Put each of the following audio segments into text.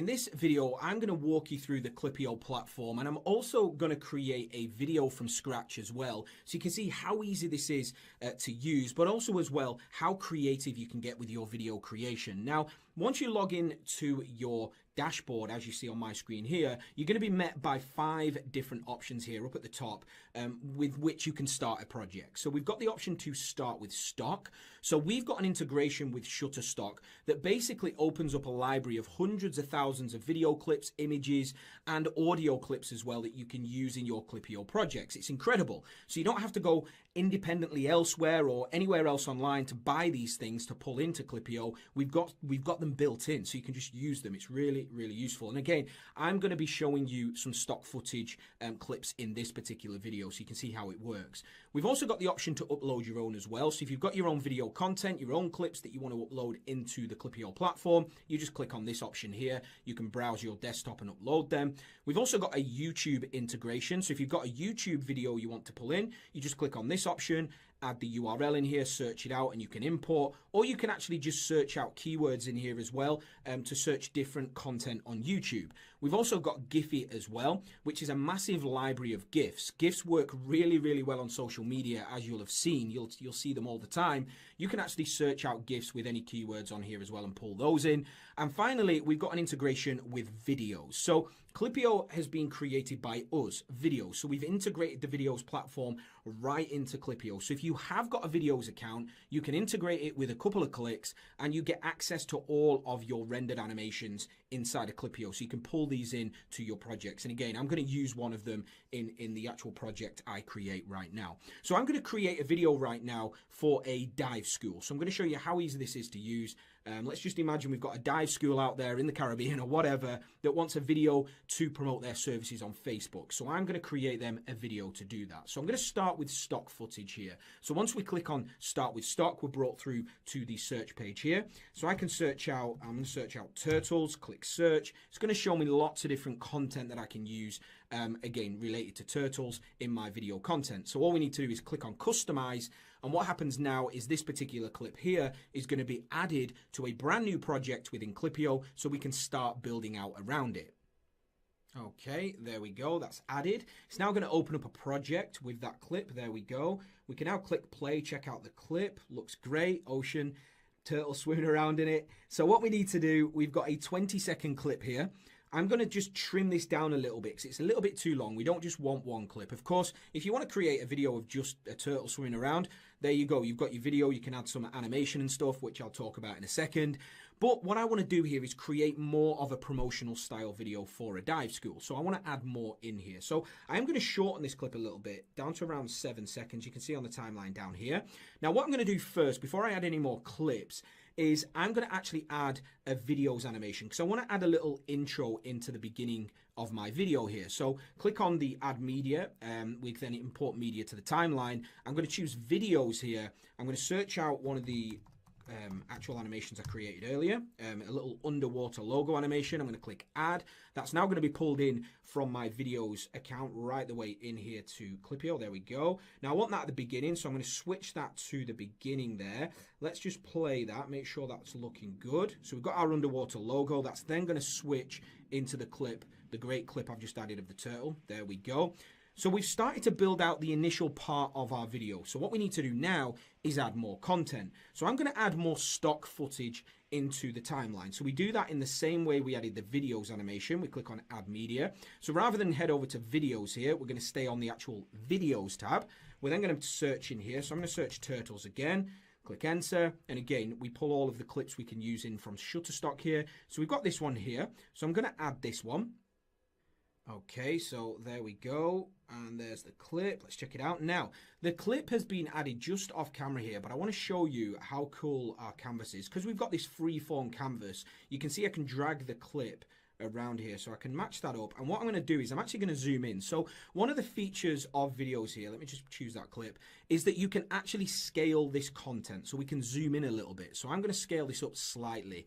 this video, I'm going to walk you through the Klippyo platform, and I'm also going to create a video from scratch as well, so you can see how easy this is to use, but also as well how creative you can get with your video creation. Now, once you log in to your dashboard, as you see on my screen here, you're going to be met by 5 different options here up at the top with which you can start a project. So we've got the option to start with stock. So we've got an integration with Shutterstock that basically opens up a library of hundreds of thousands of video clips, images, and audio clips as well that you can use in your Klippyo projects. It's incredible. So you don't have to go independently elsewhere or anywhere else online to buy these things to pull into Klippyo. We've got them built in, so you can just use them. It's really useful. And again, I'm going to be showing you some stock footage clips in this particular video so you can see how it works. We've also got the option to upload your own as well. So if you've got your own video content, your own clips that you want to upload into the Klippyo platform, you just click on this option here. You can browse your desktop and upload them. We've also got a YouTube integration. So if you've got a YouTube video you want to pull in, you just click on this option, add the URL in here, search it out, and you can import, or you can actually just search out keywords in here as well to search different content on YouTube. We've also got Giphy as well, which is a massive library of GIFs. GIFs work really well on social media, as you'll have seen. You'll see them all the time. You can actually search out GIFs with any keywords on here as well and pull those in. And finally, we've got an integration with videos. So Klippyo has been created by us, videos. So we've integrated the videos platform right into Klippyo. So if you have got a videos account, you can integrate it with a couple of clicks and you get access to all of your rendered animations inside of Klippyo. So you can pull these in to your projects. And again, I'm going to use one of them in the actual project I create right now. So I'm going to create a video right now for a dive school. So I'm going to show you how easy this is to use. Let's just imagine we've got a dive school out there in the Caribbean or whatever that wants a video to promote their services on Facebook. So I'm going to create them a video to do that. So I'm going to start with stock footage here. So once we click on start with stock, we're brought through to the search page here. So I can search out, I'm going to search out turtles, click search. It's going to show me lots of different content that I can use, again, related to turtles in my video content. So all we need to do is click on customize. And what happens now is this particular clip here is going to be added to a brand new project within Klippyo so we can start building out around it. Okay, there we go. That's added. It's now going to open up a project with that clip. There we go. We can now click play, check out the clip. Looks great. Ocean, turtle swimming around in it. So what we need to do, we've got a 20-second clip here. I'm going to just trim this down a little bit because it's a little bit too long. We don't just want one clip. Of course, if you want to create a video of just a turtle swimming around, there you go. You've got your video. You can add some animation and stuff, which I'll talk about in a second. But what I want to do here is create more of a promotional style video for a dive school. So I want to add more in here. So I'm going to shorten this clip a little bit down to around 7 seconds. You can see on the timeline down here. Now, what I'm going to do first, before I add any more clips, is I'm going to actually add a videos animation because I want to add a little intro into the beginning of my video here. So click on the add media. We can then import media to the timeline. I'm going to choose videos here. I'm going to search out one of the actual animations I created earlier, a little underwater logo animation. I'm going to click add. That's now going to be pulled in from my videos account right the way in here to Klippyo. There we go. Now I want that at the beginning, so I'm going to switch that to the beginning there. Let's just play that, make sure that's looking good. So we've got our underwater logo. That's then going to switch into the clip, the great clip I've just added of the turtle. There we go. So we've started to build out the initial part of our video. So what we need to do now is add more content. So I'm going to add more stock footage into the timeline. So we do that in the same way we added the videos animation. We click on add media. So rather than head over to videos here, we're going to stay on the actual videos tab. We're then going to search in here. So I'm going to search turtles again. Click enter, and again we pull all of the clips we can use in from Shutterstock here. So we've got this one here. So I'm going to add this one. Okay, so there we go, and there's the clip. Let's check it out. Now, the clip has been added just off camera here, but I want to show you how cool our canvas is. Because we've got this free-form canvas, you can see I can drag the clip around here, so I can match that up. And what I'm going to do is I'm actually going to zoom in. So one of the features of videos here, let me just choose that clip, is that you can actually scale this content. So we can zoom in a little bit. So I'm going to scale this up slightly.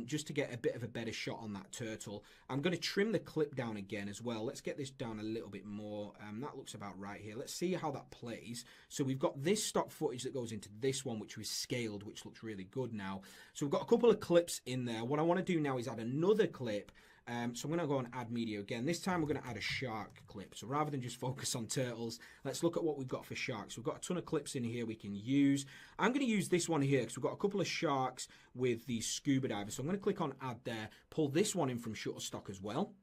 Just to get a bit of a better shot on that turtle. I'm going to trim the clip down again as well. Let's get this down a little bit more. That looks about right here. Let's see how that plays. So we've got this stock footage that goes into this one, which was scaled, which looks really good now. So we've got a couple of clips in there. What I want to do now is add another clip So I'm going to go and add media again. This time we're going to add a shark clip. So rather than just focus on turtles, let's look at what we've got for sharks. We've got a ton of clips in here we can use. I'm going to use this one here because we've got a couple of sharks with the scuba divers. So I'm going to click on add there, pull this one in from Shutterstock as well.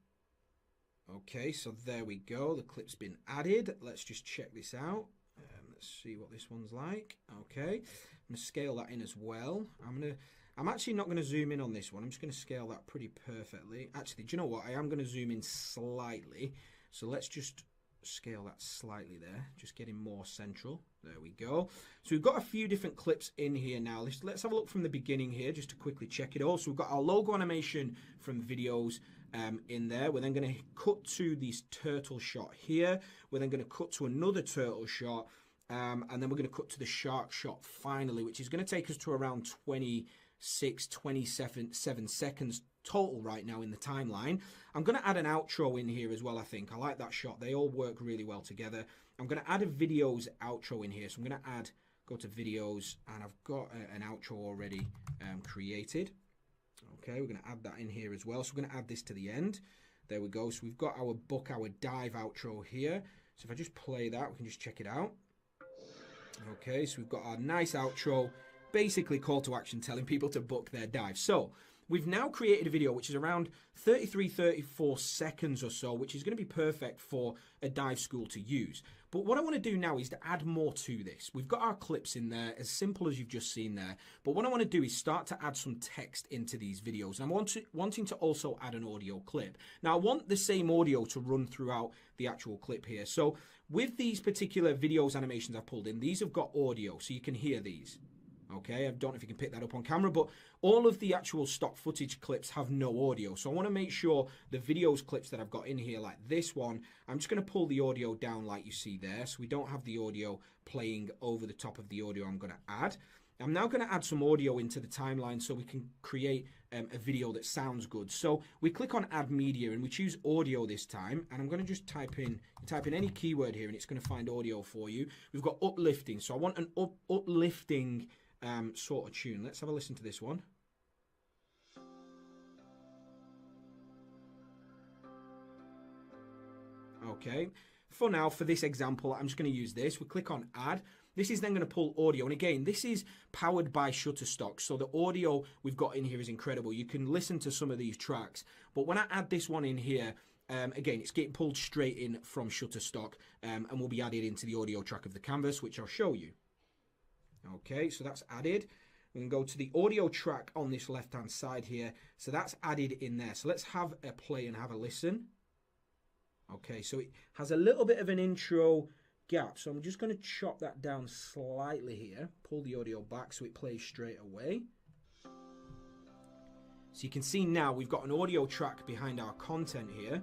Okay, so there we go. The clip's been added. Let's just check this out. Let's see what this one's like. Okay, I'm going to scale that in as well. I'm actually not going to zoom in on this one. I'm just going to scale that pretty perfectly. Actually, do you know what? I am going to zoom in slightly. So let's just scale that slightly there. Just getting more central. There we go. So we've got a few different clips in here now. Let's have a look from the beginning here just to quickly check it all. So we've got our logo animation from videos in there. We're then going to cut to this turtle shot here. We're then going to cut to another turtle shot. And then we're going to cut to the shark shot finally, which is going to take us to around 27 seconds total right now in the timeline. I'm going to add an outro in here as well, I think. I like that shot. They all work really well together. I'm going to add a videos outro in here. So I'm going to go to videos, and I've got an outro already created. Okay, we're going to add that in here as well. So we're going to add this to the end. There we go. So we've got our book, our dive outro here. So if I just play that, we can just check it out. Okay, so we've got our nice outro, basically call to action telling people to book their dive. So we've now created a video which is around 34 seconds or so, which is going to be perfect for a dive school to use. But what I want to do now is to add more to this. We've got our clips in there, as simple as you've just seen there. But what I want to do is start to add some text into these videos. And I'm wanting to also add an audio clip. Now, I want the same audio to run throughout the actual clip here. So with these particular videos animations I've pulled in, these have got audio, so you can hear these. Okay, I don't know if you can pick that up on camera, but all of the actual stock footage clips have no audio. So I want to make sure the videos clips that I've got in here, like this one, I'm just going to pull the audio down like you see there. So we don't have the audio playing over the top of the audio I'm going to add. I'm now going to add some audio into the timeline so we can create a video that sounds good. So we click on add media and we choose audio this time. And I'm going to just type in any keyword here and it's going to find audio for you. We've got uplifting. So I want an uplifting sort of tune. Let's have a listen to this one. Okay, for now, for this example, I'm just going to use this. We click on add. This is then going to pull audio. And again, this is powered by Shutterstock. So the audio we've got in here is incredible. You can listen to some of these tracks. But when I add this one in here, again, it's getting pulled straight in from Shutterstock and will be added into the audio track of the canvas, which I'll show you. Okay, so that's added. We can go to the audio track on this left-hand side here. So that's added in there. So let's have a play and have a listen. Okay, so it has a little bit of an intro gap. So I'm just going to chop that down slightly here. Pull the audio back so it plays straight away. So you can see now we've got an audio track behind our content here.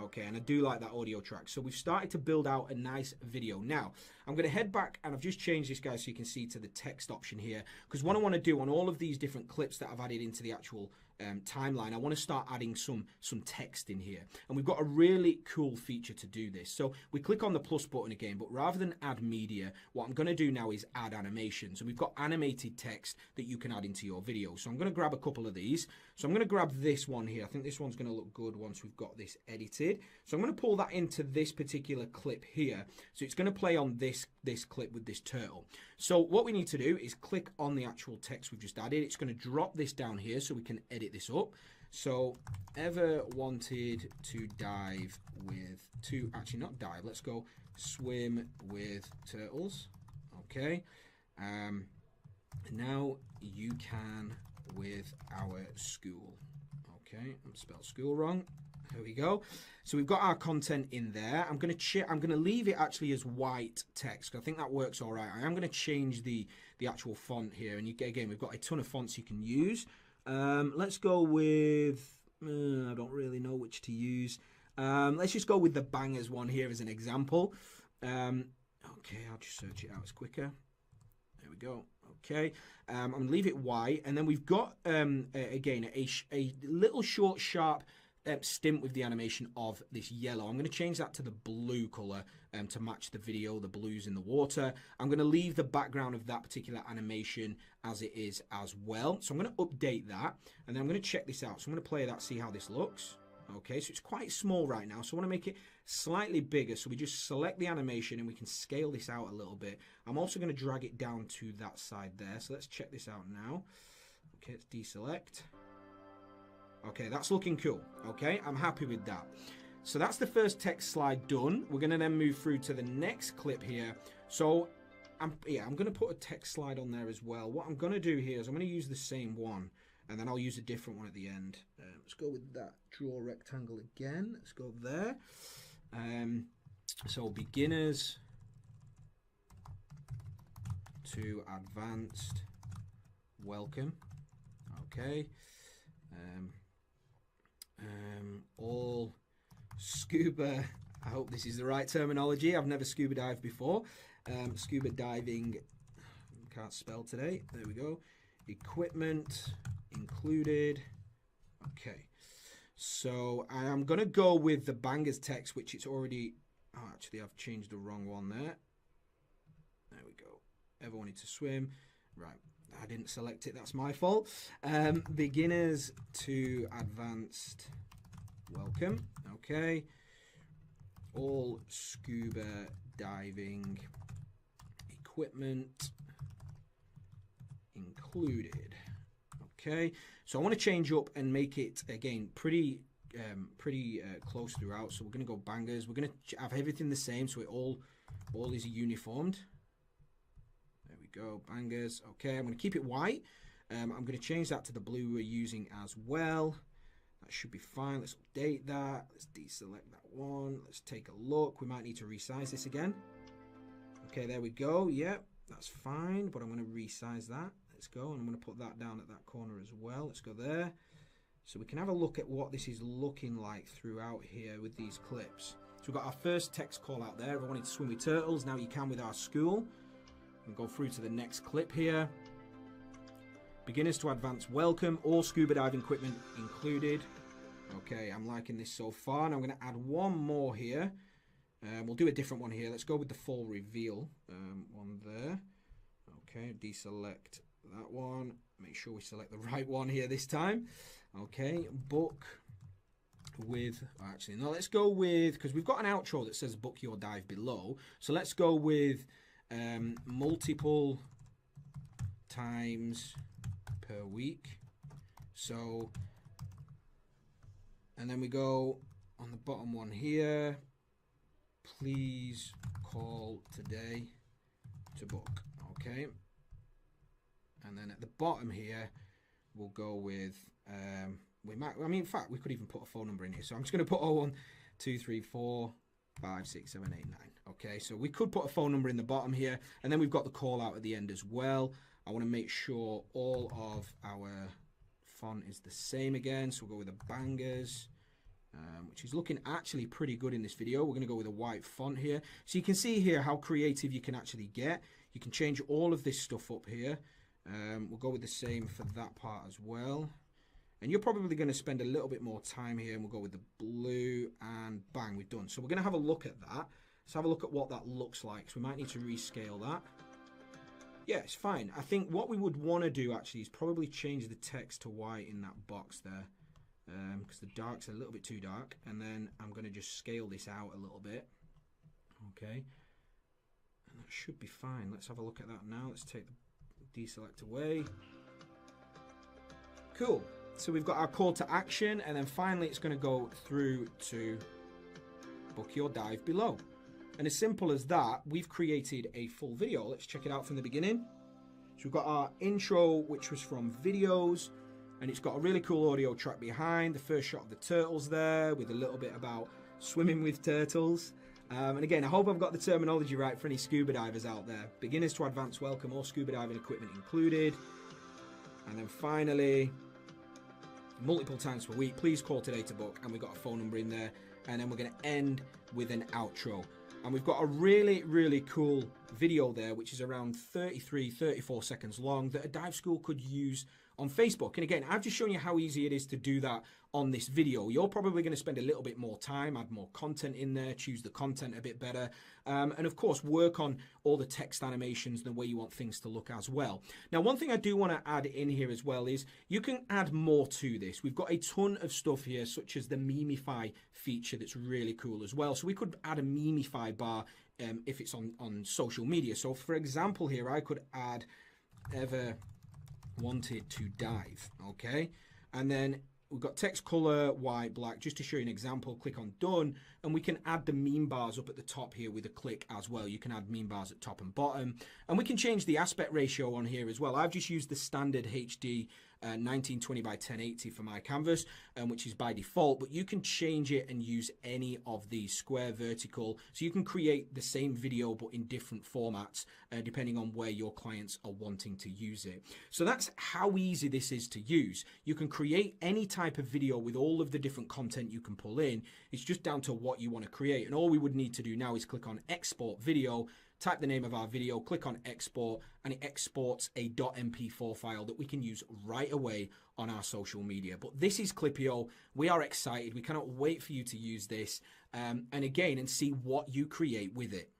Okay, and I do like that audio track. So we've started to build out a nice video. Now, I'm going to head back and I've just changed this, guys, so you can see to the text option here. Because what I want to do on all of these different clips that I've added into the actual timeline, I want to start adding some text in here. And we've got a really cool feature to do this. So we click on the plus button again, but rather than add media, what I'm going to do now is add animations. And we've got animated text that you can add into your video. So I'm going to grab a couple of these. So I'm going to grab this one here. I think this one's going to look good once we've got this edited. So I'm going to pull that into this particular clip here. So it's going to play on this clip with this turtle. So what we need to do is click on the actual text we've just added. It's going to drop this down here so we can edit this up. So ever wanted to dive with actually not dive, let's go swim with turtles. Okay. Now you can with our school. Okay, I'm spelled school wrong. There we go. So we've got our content in there. I'm going to leave it actually as white text. I think that works all right. I am going to change the actual font here. And again, we've got a ton of fonts you can use. Let's go with, I don't really know which to use. Let's just go with the bangers one here as an example. Okay, I'll just search it out. It's quicker. There we go. Okay, I'm going to leave it white. And then we've got, again, a little short, sharp stint with the animation of this yellow. I'm going to change that to the blue color to match the video, the blues in the water. I'm going to leave the background of that particular animation as it is as well. So I'm going to update that, and then I'm going to check this out. So I'm going to play that, see how this looks. Okay, so it's quite small right now, so I want to make it slightly bigger. So we just select the animation and we can scale this out a little bit. I'm also going to drag it down to that side there. So let's check this out now. Okay, let's deselect. Okay, that's looking cool. Okay, I'm happy with that. So that's the first text slide done. We're going to then move through to the next clip here. So I'm going to put a text slide on there as well. What I'm going to do here is I'm going to use the same one, and then I'll use a different one at the end. Let's go with that draw rectangle again. Let's go there. So beginners to advanced, welcome. Okay. All scuba, I hope this is the right terminology. I've never scuba dived before. Scuba diving, can't spell today. There we go. Equipment included. Okay, so I'm going to go with the bangers text, which it's already, oh, actually I've changed the wrong one there. There we go. Ever wanted to swim? Right, I didn't select it, that's my fault. Beginners to advanced, welcome. Okay, all scuba diving equipment included. Okay, so I want to change up and make it again pretty close throughout. So we're going to go bangers. We're going to have everything the same, so it all is uniformed. There we go, bangers. Okay, I'm going to keep it white. I'm going to change that to the blue we're using as well. That should be fine. Let's update that. Let's deselect that one. Let's take a look. We might need to resize this again. Okay, there we go. Yep, that's fine, but I'm going to resize that. Let's go, and I'm going to put that down at that corner as well. Let's go there. So we can have a look at what this is looking like throughout here with these clips. So we've got our first text call out there. If I wanted to swim with turtles, now you can with our school. And go through to the next clip here. Beginners to advanced, welcome. All scuba diving equipment included. Okay, I'm liking this so far. Now I'm going to add one more here. We'll do a different one here. Let's go with the full reveal one there. Okay, deselect that one. Make sure we select the right one here this time. Okay, book with, actually no, let's go with, because we've got an outro that says book your dive below. So let's go with multiple times per week. So, and then we go on the bottom one here. Please call today to book. Okay. And then at the bottom here, we'll go with, we might, I mean, in fact, we could even put a phone number in here. So I'm just going to put 01234567889. Okay, so we could put a phone number in the bottom here, and then we've got the call out at the end as well. I want to make sure all of our font is the same again. So we'll go with the bangers, which is looking actually pretty good in this video. We're going to go with a white font here. So you can see here how creative you can actually get. You can change all of this stuff up here. We'll go with the same for that part as well. And you're probably going to spend a little bit more time here, and we'll go with the blue, and bang, we're done. So we're going to have a look at that. Let's have a look at what that looks like. So we might need to rescale that. Yeah, it's fine. I think what we would want to do actually is probably change the text to white in that box there, because the dark's a little bit too dark. And then I'm going to just scale this out a little bit. Okay. And that should be fine. Let's have a look at that now. Let's take the deselect away. Cool. So we've got our call to action, and then finally it's going to go through to book your dive below. And as simple as that, we've created a full video. Let's check it out from the beginning. So we've got our intro, which was from videos, and it's got a really cool audio track behind. The first shot of the turtles there with a little bit about swimming with turtles. And again, I hope I've got the terminology right for any scuba divers out there. Beginners to advanced, welcome. All scuba diving equipment included. And then finally, multiple times per week, please call today to book. And we've got a phone number in there. And then we're going to end with an outro. And we've got a really, really cool video there, which is around 34 seconds long, that a dive school could use on Facebook. And again, I've just shown you how easy it is to do that on this video. You're probably going to spend a little bit more time, add more content in there, choose the content a bit better, and of course work on all the text animations and the way you want things to look as well. Now, one thing I do want to add in here as well is you can add more to this. We've got a ton of stuff here, such as the Memify feature that's really cool as well. So we could add a Memify bar if it's on social media. So for example here, I could add ever wanted to dive, okay? And then we've got text color, white, black, just to show you an example. Click on done, and we can add the meme bars up at the top here with a click as well. You can add meme bars at top and bottom, and we can change the aspect ratio on here as well. I've just used the standard HD 1920 by 1080 for my canvas, which is by default, but you can change it and use any of these square, vertical, so you can create the same video but in different formats depending on where your clients are wanting to use it. So that's how easy this is to use. You can create any type of video with all of the different content you can pull in. It's just down to what you want to create, and all we would need to do now is click on export video, type the name of our video, click on export, and it exports a .mp4 file that we can use right away on our social media. But this is Klippyo. We are excited. We cannot wait for you to use this and see what you create with it.